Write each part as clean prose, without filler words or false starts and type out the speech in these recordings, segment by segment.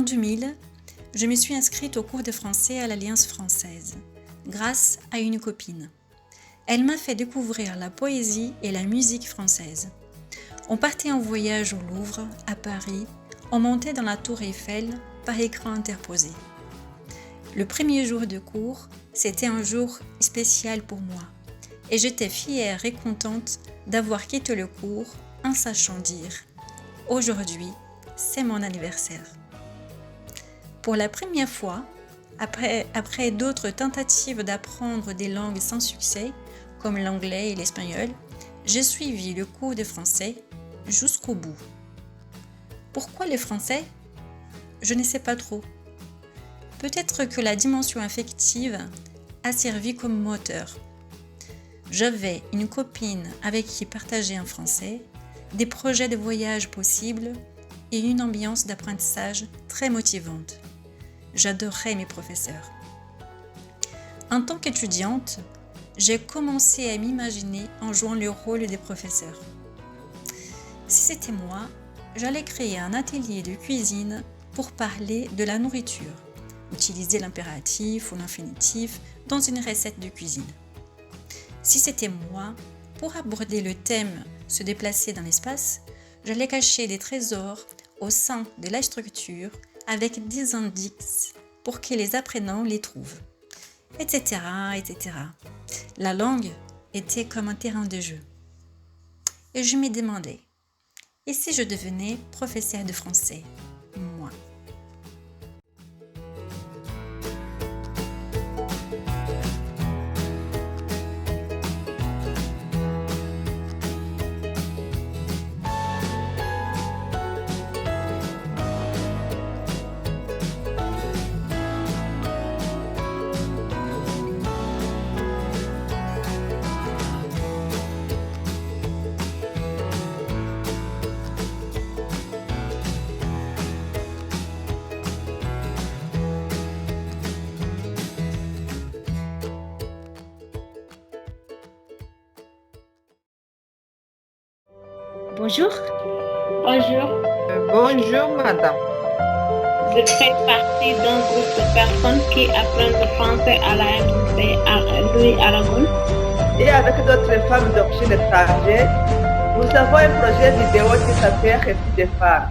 2000, je me suis inscrite au cours de français à l'Alliance française, grâce à une copine. Elle m'a fait découvrir la poésie et la musique française. On partait en voyage au Louvre, à Paris, on montait dans la tour Eiffel par écran interposé. Le premier jour de cours, c'était un jour spécial pour moi et j'étais fière et contente d'avoir quitté le cours en sachant dire « Aujourd'hui, c'est mon anniversaire ». Pour la première fois, après d'autres tentatives d'apprendre des langues sans succès, comme l'anglais et l'espagnol, j'ai suivi le cours de français jusqu'au bout. Pourquoi le français ? Je ne sais pas trop. Peut-être que la dimension affective a servi comme moteur. J'avais une copine avec qui partager en français, des projets de voyage possibles et une ambiance d'apprentissage très motivante. J'adorais mes professeurs. En tant qu'étudiante, j'ai commencé à m'imaginer en jouant le rôle des professeurs. Si c'était moi, j'allais créer un atelier de cuisine pour parler de la nourriture, utiliser l'impératif ou l'infinitif dans une recette de cuisine. Si c'était moi, pour aborder le thème « se déplacer dans l'espace », j'allais cacher des trésors au sein de la structure avec des indices pour que les apprenants les trouvent, etc., etc. La langue était comme un terrain de jeu. Et je me demandais, et si je devenais professeur de français, moi ? Bonjour. Bonjour, Bonjour, madame. je fais partie d'un groupe de personnes qui apprennent le français à la MJC à Louis Aragon. Et avec d'autres femmes d'origine étrangère, nous avons un projet vidéo qui s'appelle Récits des femmes.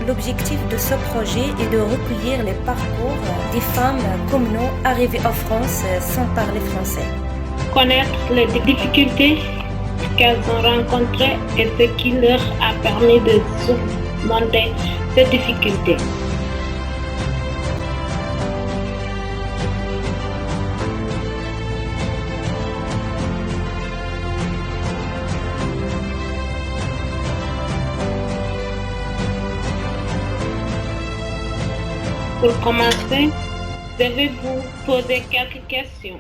L'objectif de ce projet est de recueillir les parcours des femmes comme nous arrivées en France sans parler français. Connaître les difficultés qu'elles ont rencontrées et ce qui leur a permis de surmonter ces difficultés. Pour commencer, je vais vous poser quelques questions.